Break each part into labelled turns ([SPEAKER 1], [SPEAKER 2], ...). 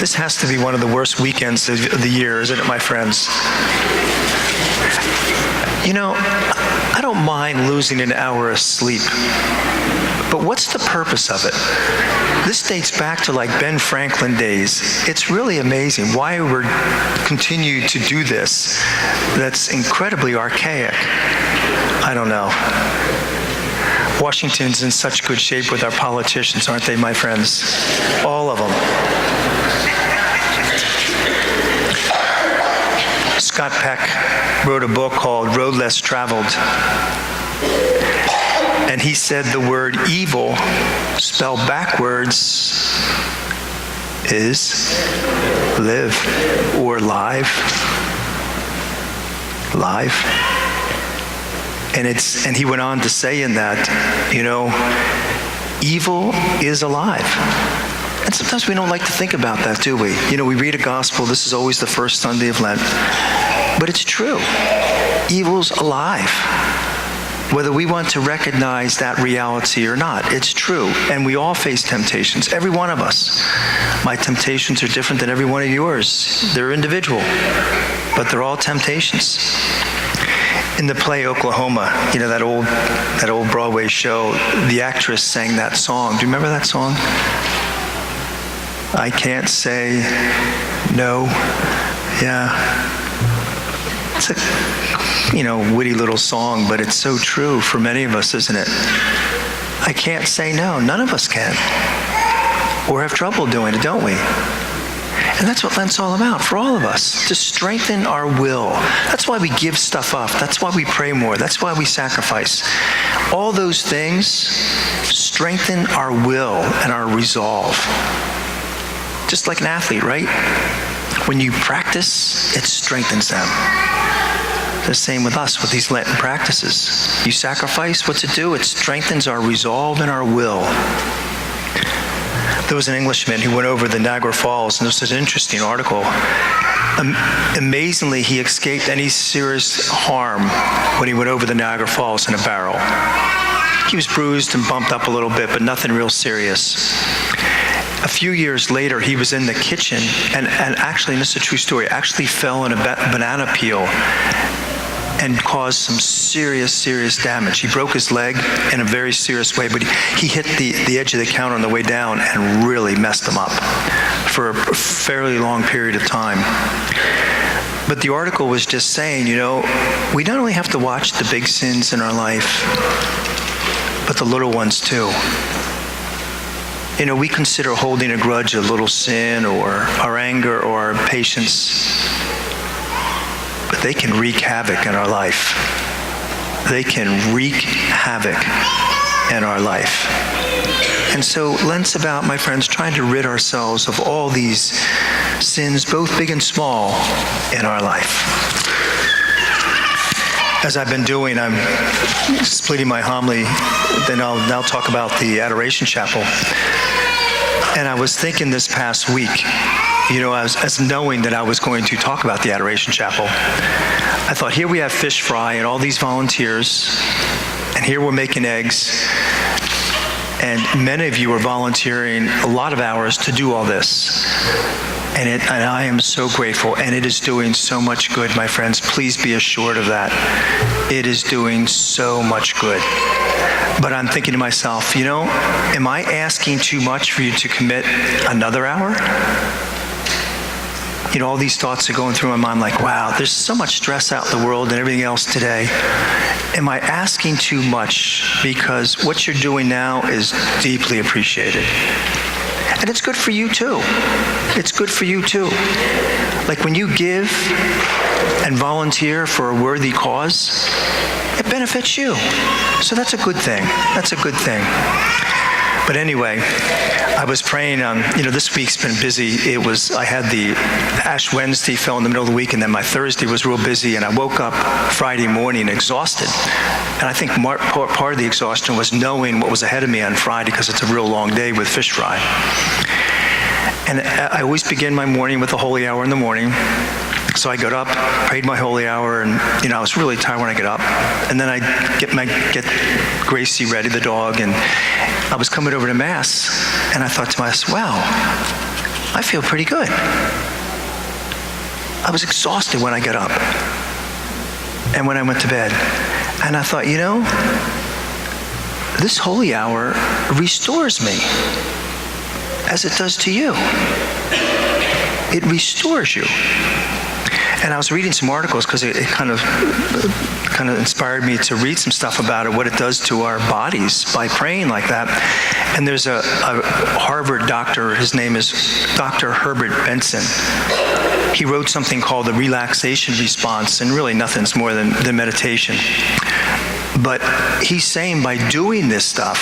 [SPEAKER 1] This has to be one of the worst weekends of the year, isn't it, my friends? You know, I don't mind losing an hour of sleep, but what's the purpose of it? This dates back to like Ben Franklin days. It's really amazing why we're continue to do this. That's incredibly archaic. I don't know. Washington's in such good shape with our politicians, aren't they, my friends? All of them. Scott Peck wrote a book called Road Less Traveled. And he said the word evil, spelled backwards, is live or live. Live. And he went on to say in that, you know, evil is alive. And sometimes we don't like to think about that, do we? You know, we read a gospel, this is always the first Sunday of Lent. But it's true. Evil's alive. Whether we want to recognize that reality or not, it's true. And we all face temptations, every one of us. My temptations are different than every one of yours. They're individual, but they're all temptations. In the play Oklahoma, you know, that old Broadway show, the actress sang that song. Do you remember that song? I can't say no. Yeah. It's a, you know, witty little song, but it's so true for many of us, isn't it? I can't say no. None of us can. Or have trouble doing it, don't we? And that's what Lent's all about for all of us, to strengthen our will. That's why we give stuff up. That's why we pray more. That's why we sacrifice. All those things strengthen our will and our resolve. Just like an athlete, right? When you practice, it strengthens them. The same with us, with these Lenten practices. You sacrifice, what's it do? It strengthens our resolve and our will. There was an Englishman who went over the Niagara Falls, and this was an interesting article. Amazingly, he escaped any serious harm when he went over the Niagara Falls in a barrel. He was bruised and bumped up a little bit, but nothing real serious. A few years later, he was in the kitchen, and actually, and this is a true story, actually fell in a banana peel and caused some serious damage. He broke his leg in a very serious way, but he hit the edge of the counter on the way down and really messed him up for a fairly long period of time. But the article was just saying, you know, we not only have to watch the big sins in our life, but the little ones too. You know, we consider holding a grudge a little sin, or our anger or our patience, but they can wreak havoc in our life. They can wreak havoc in our life. And so Lent's about, my friends, trying to rid ourselves of all these sins, both big and small, in our life. As I've been doing, I'm splitting my homily, then I'll now talk about the Adoration Chapel. And I was thinking this past week, you know, as knowing that I was going to talk about the Adoration Chapel, I thought, here we have fish fry and all these volunteers, and here we're making eggs, and many of you are volunteering a lot of hours to do all this. And I am so grateful, and it is doing so much good, my friends. Please be assured of that. It is doing so much good. But I'm thinking to myself, you know, am I asking too much for you to commit another hour? You know, all these thoughts are going through my mind like, wow, there's so much stress out in the world and everything else today. Am I asking too much? Because what you're doing now is deeply appreciated. And it's good for you too. It's good for you too. Like when you give and volunteer for a worthy cause, it benefits you. So that's a good thing. That's a good thing. But anyway, I was praying, you know, this week's been busy. I had the Ash Wednesday fell in the middle of the week, and then my Thursday was real busy, and I woke up Friday morning exhausted. And I think part of the exhaustion was knowing what was ahead of me on Friday, because it's a real long day with fish fry. And I always begin my morning with the holy hour in the morning. So I got up, prayed my holy hour, and you know, I was really tired when I get up. And then I get Gracie ready, the dog, and I was coming over to Mass, and I thought to myself, wow, I feel pretty good. I was exhausted when I got up and when I went to bed. And I thought, this holy hour restores me as it does to you. It restores you. And I was reading some articles because it kind of inspired me to read some stuff about it, what it does to our bodies by praying like that. And there's a Harvard doctor, his name is Dr. Herbert Benson. He wrote something called the relaxation response, and really nothing's more than meditation. But he's saying by doing this stuff,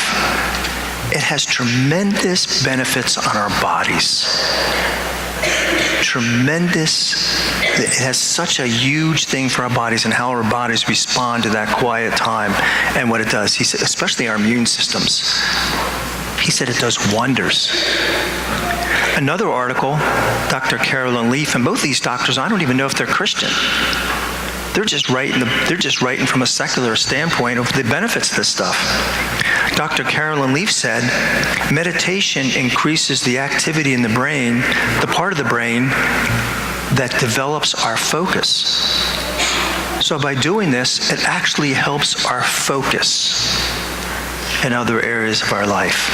[SPEAKER 1] it has tremendous benefits on our bodies. It has such a huge thing for our bodies and how our bodies respond to that quiet time and what it does. He said, especially our immune systems. He said it does wonders. Another article, Dr. Carolyn Leaf, and both these doctors, I don't even know if they're Christian. They're just writing from a secular standpoint of the benefits of this stuff. Dr. Carolyn Leaf said, meditation increases the activity in the brain, the part of the brain that develops our focus. So by doing this, it actually helps our focus in other areas of our life.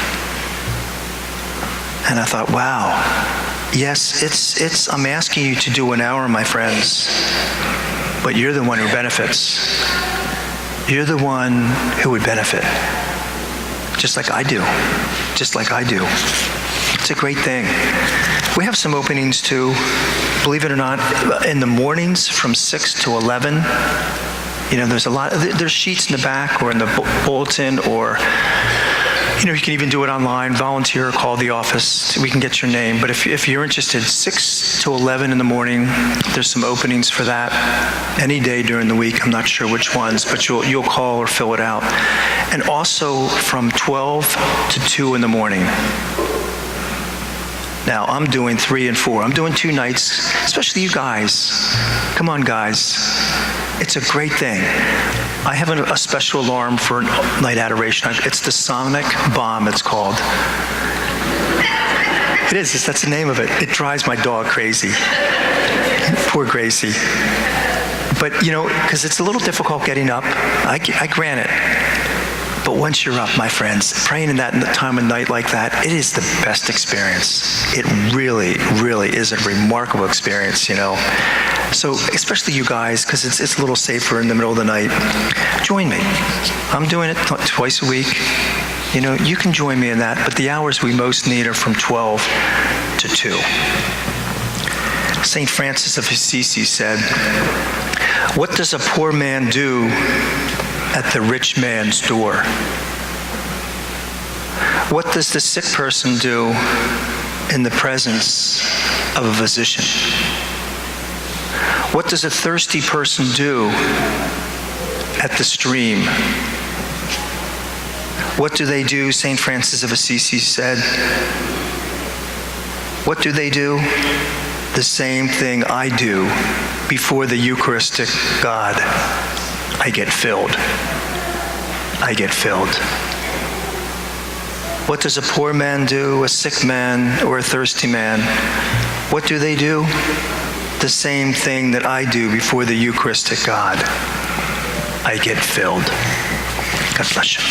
[SPEAKER 1] And I thought, wow, yes, I'm asking you to do an hour, my friends, but you're the one who benefits. You're the one who would benefit. Just like I do. It's a great thing. We have some openings too, believe it or not, in the mornings from 6 to 11. There's sheets in the back or in the bulletin, or you can even do it online, volunteer, or call the office. We can get your name. But if you're interested, 6 to 11 in the morning, there's some openings for that. Any day during the week, I'm not sure which ones, but you'll call or fill it out. And also from 12 to 2 in the morning. Now, I'm doing 3 and 4. I'm doing 2 nights, especially you guys. Come on, guys. It's a great thing. I have a special alarm for night adoration. It's the Sonic Bomb, it's called. It is. That's the name of it. It drives my dog crazy. Poor Gracie. But, because it's a little difficult getting up. I grant it. But once you're up, my friends, praying in that time of night like that, it is the best experience. It really, really is a remarkable experience, So, especially you guys, because it's a little safer in the middle of the night, join me. I'm doing it twice a week. You can join me in that, but the hours we most need are from 12 to 2. St. Francis of Assisi said, "What does a poor man do at the rich man's door? What does the sick person do in the presence of a physician? What does a thirsty person do at the stream? What do they do?" St. Francis of Assisi said, "What do they do? The same thing I do before the Eucharistic God. I get filled. What does a poor man do, a sick man, or a thirsty man? What do they do? The same thing that I do before the Eucharistic God. I get filled." God bless you.